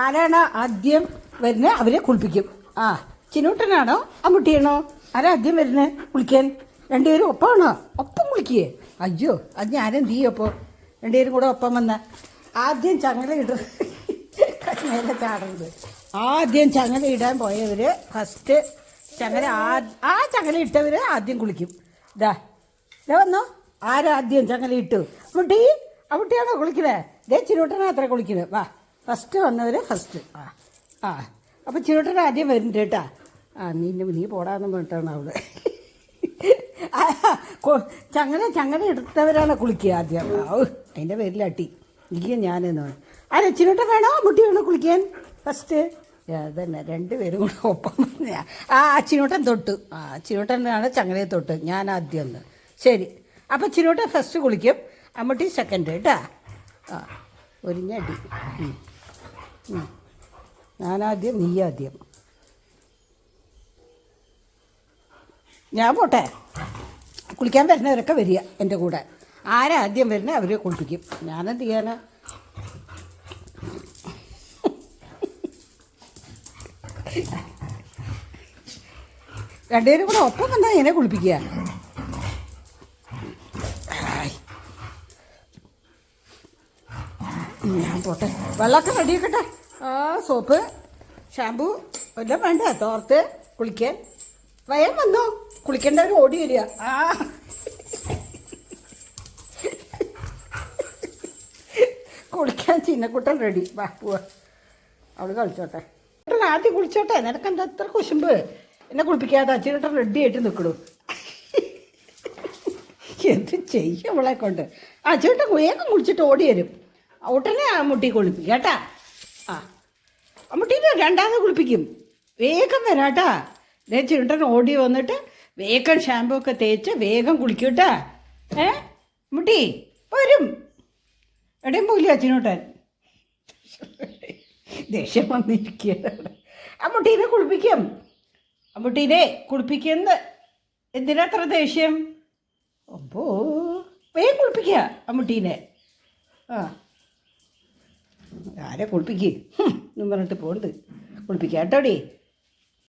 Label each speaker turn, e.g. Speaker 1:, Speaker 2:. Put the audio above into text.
Speaker 1: ആരാണ് ആദ്യം വരുന്നത് അവരെ കുളിപ്പിക്കും. ആ, ചിന്നൂട്ടനാണോ അമ്മുട്ടിയാണോ? ആരാ ആദ്യം വരുന്നത് കുളിക്കാൻ? രണ്ടുപേരും ഒപ്പമാണോ? ഒപ്പം കുളിക്കുകയെ? അയ്യോ, അത് ഞാനെന്ത് ചെയ്യും അപ്പോൾ? രണ്ടുപേരും കൂടെ ഒപ്പം വന്ന ആദ്യം ചങ്ങല ഇടും. മേലെ ചാടുന്നത്. ആദ്യം ചങ്ങല ഇടാൻ പോയവർ ഫസ്റ്റ് ചങ്ങല ആ ചങ്ങല ഇട്ടവർ ആദ്യം കുളിക്കും. ഇതാ വന്നോ, ആരാദ്യം ചങ്ങല ഇട്ടു? അമ്മുട്ടിയാണോ കുളിക്കുന്നത്? ഇതേ ചിന്നൂട്ടനാ അത്ര കുളിക്കുന്നത്. വാ, ഫസ്റ്റ് വന്നവർ ഫസ്റ്റ്. ആ അപ്പം ചിന്നൂട്ടൻ ആദ്യം വരുന്നുണ്ട് കേട്ടാ. നീ പോടാന്ന് പറഞ്ഞിട്ടാണ് അവിടെ ചങ്ങല എടുത്തവരാണ് കുളിക്കുക ആദ്യം. അതിൻ്റെ പേരിലട്ടി ഇരിക്കും ഞാനെന്ന്. ആരെ ചിന്നൂട്ടൻ വേണോ അമ്മുട്ടി വേണോ കുളിക്കാൻ ഫസ്റ്റ്? അതന്നെ, രണ്ടുപേരും കൂടെ ഒപ്പം. ചിന്നൂട്ടൻ തൊട്ടു. ചിന്നൂട്ടനാണ് ചങ്ങലയെ തൊട്ട്, ഞാൻ ആദ്യം ഒന്ന്. ശരി, അപ്പം ചിന്നൂട്ടൻ ഫസ്റ്റ് കുളിക്കും, അമ്മുട്ടി സെക്കൻഡ് കേട്ടാ. ഒരിഞ്ഞടി. ഞാനാദ്യം, നീ ആദ്യം. ഞാൻ പോട്ടെ. കുളിക്കാൻ വരുന്നവരൊക്കെ വരിക എൻ്റെ കൂടെ. ആരാദ്യം വരുന്നത് അവരെ കുളിപ്പിക്കും. ഞാനെന്ത് ചെയ്യാനാ? രണ്ടുപേരും കൂടെ ഒപ്പം വന്നാൽ എന്നെ കുളിപ്പിക്കുക. ഞാൻ പോട്ടെ. വെള്ളമൊക്കെ റെഡിയാക്കട്ടെ. സോപ്പ്, ഷാമ്പു എല്ലാം വേണ്ട തോർത്ത് കുളിക്കാൻ. വയം വന്നോ, കുളിക്കേണ്ടവർ ഓടി വരിക. കുളിക്കാൻ ചിന്നക്കുട്ടൻ റെഡി. വാ പോവാ, അവൾ കളിച്ചോട്ടെ. ആദ്യം കുളിച്ചോട്ടെ. നിനക്കെന്താ അത്ര കുശുമ്പ്? എന്നെ കുളിപ്പിക്കാതെ ചിന്നട്ടൻ റെഡി ആയിട്ട് നിൽക്കണു. എന്ത് ചെയ്യും അവളെ കൊണ്ട്? ചേട്ടൻ വേഗം കുളിച്ചിട്ട് ഓടി വരും. ഉടനെ അമ്മുട്ടി കുളിപ്പിക്കും കേട്ടാ. അമ്മുട്ടീനെ രണ്ടാമത് കുളിപ്പിക്കും. വേഗം വരാട്ടാ. ചിന്നട്ടൻ ഓടി വന്നിട്ട് വേഗം ഷാമ്പൂ ഒക്കെ തേച്ച് വേഗം കുളിക്കും കേട്ടാ. അമ്മുട്ടി വരും. എവിടെയും പോയില്ല ചിന്നൂട്ടൻ. ദേഷ്യം വന്നിരിക്കുക. അമ്മുട്ടീനെ കുളിപ്പിക്കും. അമ്മുട്ടീനെ കുളിപ്പിക്കുന്ന എന്തിനത്ര ദേഷ്യം? അപ്പോ വേഗം കുളിപ്പിക്കുക അമ്മുട്ടീനെ. ആരെ കുളിപ്പിക്കും എന്ന് പറഞ്ഞിട്ട് പോണത്? കുളിപ്പിക്കാം കേട്ടോടി.